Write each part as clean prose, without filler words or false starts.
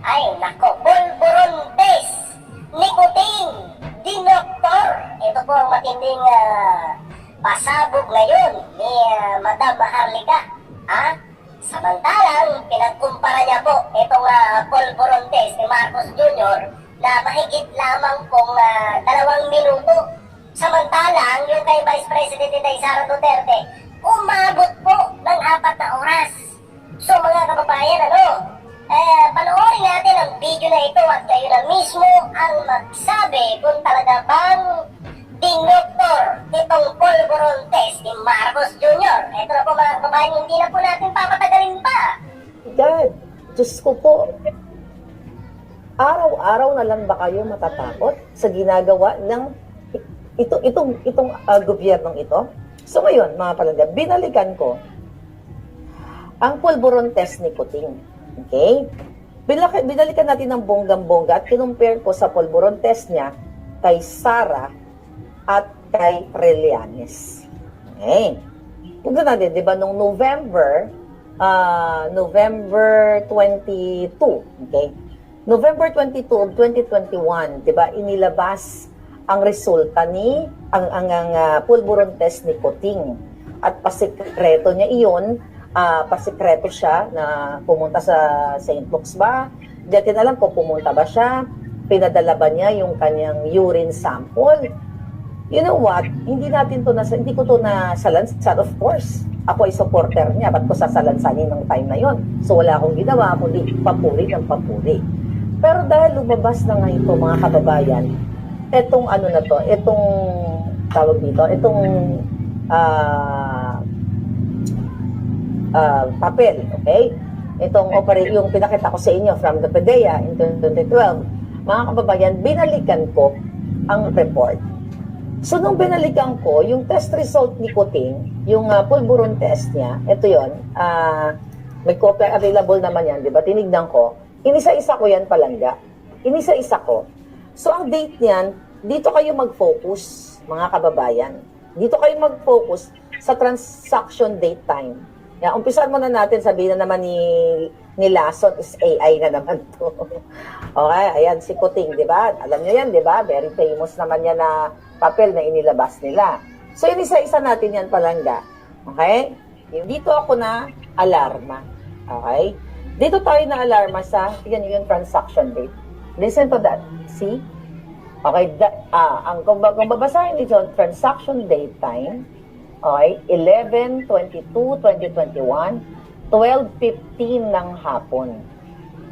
Ay, nako, Pulburontes, Nicotine, Dinoctor. Ito po ang matinding pasabog ngayon ni Madam Maharlika. Samantalang, pinagkumpara niya po itong Pulburontes ni Marcos Jr. na mahigit lamang pong 2 minuto. Samantalang, yung kay Vice President Inday Sara Duterte, umabot po ng 4 na oras. So mga kababayan, panoorin natin ang video na ito at kayo na mismo ang magsabi kung talaga bang dinoktor itong Pulburontes ni Marcos Jr. Ito na po mga kababayan, hindi na po natin papatagalin pa. God, Diyos ko po, araw-araw na lang ba kayo matatakot sa ginagawa ng itong gobyernong ito? So ngayon, mga palangga, binalikan ko ang Pulburontes Nicotine. Okay? Binalikan natin ng bonggang-bongga at kinumpare ko sa Pulburontes niya kay Sara at kay Trillanes. Okay? Tignan natin, di ba, nung November 22, okay? November 22 of 2021, di ba, inilabas ang resulta ni ang Pulburontes Nicotine. At pasikreto niya iyon, pasikreto siya na pumunta sa St. Luke's ba? Di natin alam kung pumunta ba siya, pinadala ba niya yung kanyang urine sample. You know what? Hindi ko to nasalansan, of course. Ako ay supporter niya, ba't ko sasalansanin ng time na yon? So wala akong ginawa, kundi papuri ng papuri. Pero dahil lumabas na nga ito, mga kababayan, itong tawag dito, papel, okay? Yung pinakita ko sa inyo from the PDEA in 2012, mga kababayan, binalikan ko ang report. So, nung binalikan ko, yung test result nicotine, yung Pulburon test niya, ito yun, may copy available naman yan, di ba? Tinignan ko, inisa-isa ko yan palangga. Inisa-isa ko. So, ang date niyan, dito kayo mag-focus, mga kababayan. Dito kayo mag-focus sa transaction date time. Yan, umpisan muna natin, sabihin na naman ni Lason is AI na naman to. Okay, ayan, si Kuting, di ba? Alam nyo yan, di ba? Very famous naman yan na papel na inilabas nila. So, inisa-isa natin yan palangga. Okay? Dito ako na alarma. Okay? Dito tayo na alarma sa, yan yung transaction date. Listen to that. See? Okay, kung babasahin dito, transaction date time, okay, 11/22/2021, 12:15 ng hapon.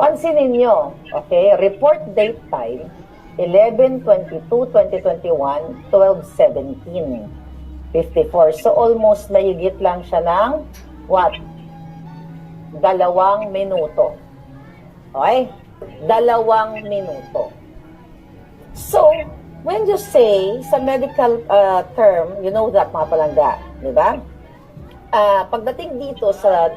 Pansinin nyo, okay, report date time, 11/22/2021, 12:17:54. So, almost mahigit lang siya ng, 2 minuto. Okay? 2 minuto. So, when you say, sa medical term, you know that, mga palangga, di ba? Pagdating dito sa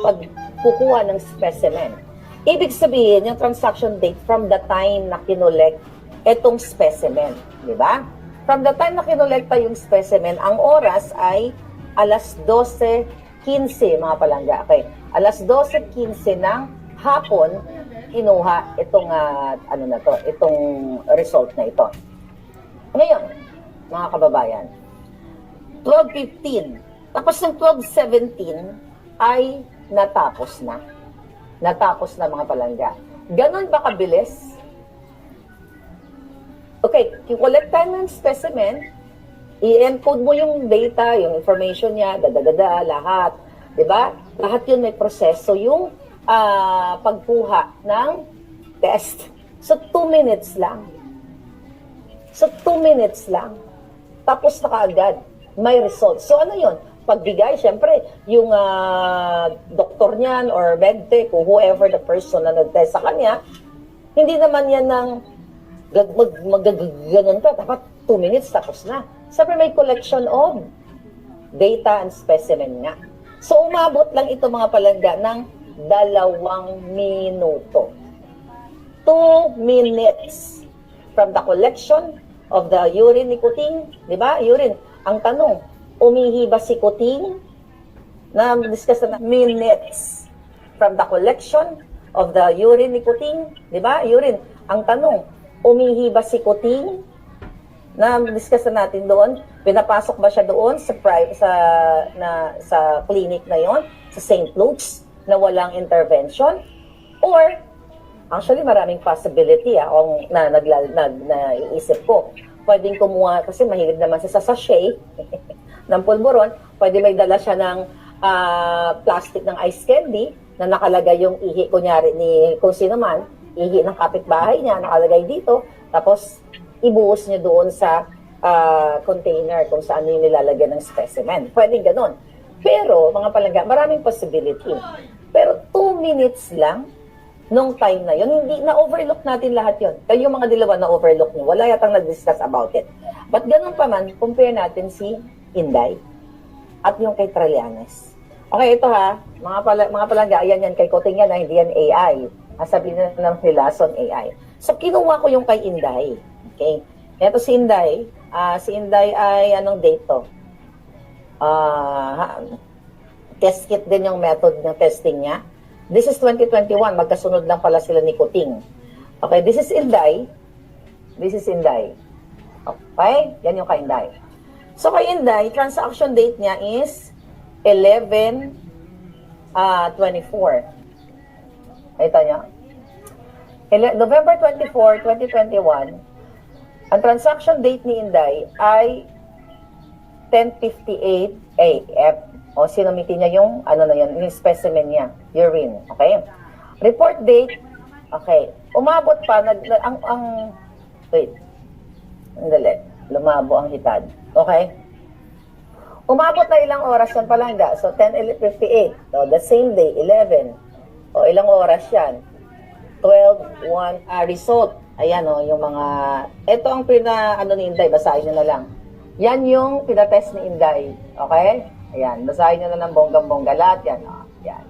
pagkukuha ng specimen, ibig sabihin, yung transaction date from the time na kinolekt itong specimen, di ba? From the time na kinolekta yung specimen, ang oras ay alas 12:15, mga palangga. Okay, alas 12:15 ng hapon, kinuha itong itong result na ito. Ngayon, mga kababayan, 12:15, tapos ng 12:17 ay natapos na. Natapos na, mga palangga. Ganon ba kabilis? Okay, i-collect tayo ng specimen, i-encode mo yung data, yung information niya, lahat. Diba? Lahat yun may proseso, yung pagkuha ng test. So, 2 minutes lang. Tapos na kaagad, may result. So, ano yun? Pagbigay, syempre, yung doktor niyan or medtech o whoever the person na nag-test sa kanya, hindi naman yan ng ganun pa. Dapat 2 minutes, tapos na. Siyempre, may collection of data and specimen nga. So, umabot lang ito, mga palangga, ng 2 minuto. 2 minutes from the collection of the urine ni Kuting, di ba? Urine. Ang tanong, umihi ba si Kuting? Na-discuss na minutes from the collection of the urine ni Kuting, di ba? Urine. Ang tanong, umihi ba si Kuting? Na-discuss na natin doon, pinapasok ba siya doon sa sa clinic na yon, sa St. Luke's, na walang intervention? Or, actually, maraming possibility na naiisip ko. Pwedeng kumuha, kasi mahilig naman siya sa sachet ng pulburon, pwede may dala siya ng plastic ng ice candy na nakalagay yung ihi, kunyari ni kung sino man, ihi ng kapitbahay niya, nakalagay dito, tapos ibuhos niya doon sa container kung saan yung nilalagyan ng specimen. Pwedeng ganun. Pero, mga palangga, maraming possibility. Pero 2 minutes lang, nung time na yun, hindi na-overlook natin lahat yun. Kayo yung mga dilawan na-overlook nyo. Wala yatang nag-discuss about it. But ganun pa man, compare natin si Inday at yung kay Trillanes. Okay, ito ha, mga palangga, ayan yan, kay Kuting yan, hindi yan AI. Sabihin na ng Hilason AI. So, kinuha ko yung kay Inday. Okay? Ito si Inday. Si Inday ay, anong date to? Test kit din yung method ng testing niya. This is 2021. Magkasunod lang pala sila ni Kuting. Okay, this is Inday. This is Inday. Okay? Yan yung kay Inday. So, kay Inday, transaction date niya is 11/24. Ito niya. November 24, 2021. Ang transaction date ni Inday ay 10:58 AM. O, sinumitin niya yung, yung specimen niya, urine. Okay? Report date, okay. Umabot pa, wait. Andali. Lumabo ang hitad. Okay? Umabot na ilang oras yan palangga. So, 10:58. So, the same day, 11. O, ilang oras yan? 12:01. Result. Ayan, yung mga, ito ang ni Inday, basahin nyo na lang. Yan yung pinatest ni Inday. Okay? Ayan, basahin nyo na ng bonggang-bongga lahat yan. Yan.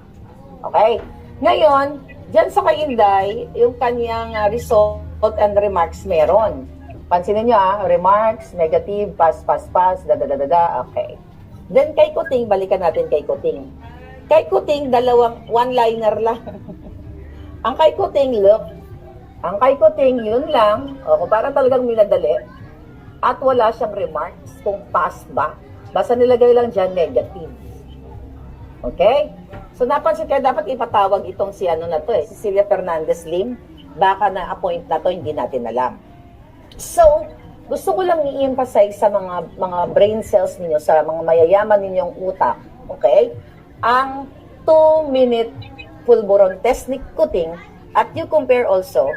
Okay? Ngayon, dyan sa kay Inday, yung kanyang result and remarks meron. Pansinin nyo remarks, negative, pass, da. Okay. Then kay Kuting, balikan natin kay Kuting. Kay Kuting, one-liner lang. Ang kay Kuting, look. Ang kay Kuting, yun lang. Kung parang talagang minadali. At wala siyang remarks kung pass ba. Basta nilagay lang dyan, negative. Okay? So, napansin kayo, dapat ipatawag itong si Cecilia Fernandez Lim. Baka na-appoint na to, hindi natin alam. So, gusto ko lang i-emphasize sa mga brain cells ninyo, sa mga mayayaman ninyong utak, okay? Ang 2-minute pulburon test ni Kuting at you compare also,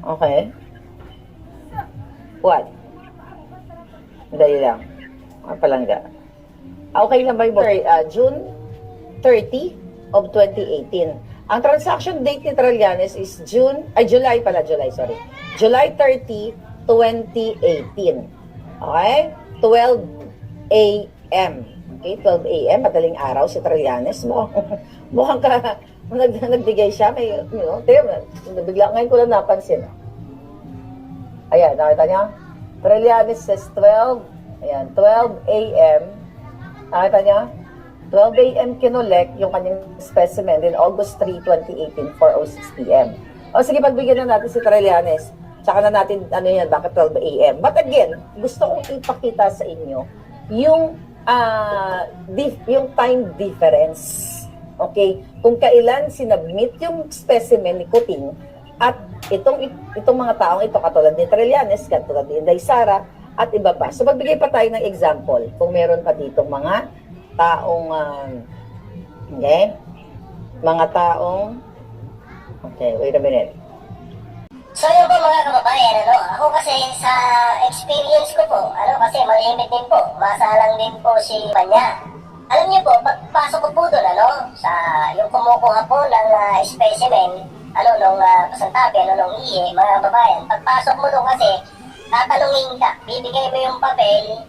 okay? What? Dahil lang. Palangga. Okay lang ba yung June 30 of 2018. Ang transaction date ni Trillanes is July 30, 2018. Okay? 12 a.m. Okay, 12 a.m. Madaling araw si Trillanes. Mukhang nagbigay siya. Bigla ngayon ko lang napansin. Ayan, nakita niya? Trillanes says 12. Ayan, 12 a.m. Nakita niya? 12 a.m. kinolek yung kanyang specimen din August 3, 2018, 4:06 p.m. O sige, pagbigyan na natin si Trillanes. Tsaka na natin, bakit 12 a.m. But again, gusto kong ipakita sa inyo yung time difference. Okay? Kung kailan sinubmit yung specimen ni Kuting at itong mga taong ito, katulad ni Trillanes, katulad ni Inday Sara, at iba pa. So, magbigay pa tayo ng example kung meron pa ditong mga taong, wait a minute. So yun po mga kababayan, ako kasi sa experience ko po, kasi malimit din po, masalang din po si Panya. Alam niyo po, pagpasok ko po doon, sa yung kumukuha po ng specimen, nung pasantabi, nung ihi, mga kababayan, pagpasok mo doon kasi, tatanungin ka, bibigay mo yung papel,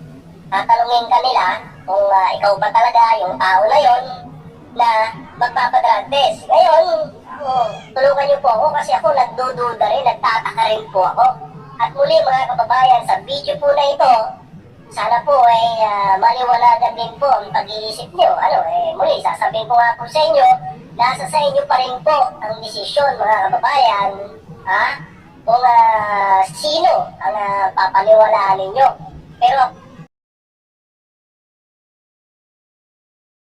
tatanungin ka nila kung ikaw ba talaga yung tao na yon na magpapadrug test. Ngayon, tulungan niyo po ako kasi ako nagdududa rin, nagtataka rin po ako. At muli mga kababayan, sa video po na ito, sana po maliwanagan din po ang pag-iisip niyo. Muli, sasabihin ko nga po sa inyo nasa sa inyo pa rin po ang desisyon, mga kababayan, ha? Kung sino ang papaniwalaan ninyo. Pero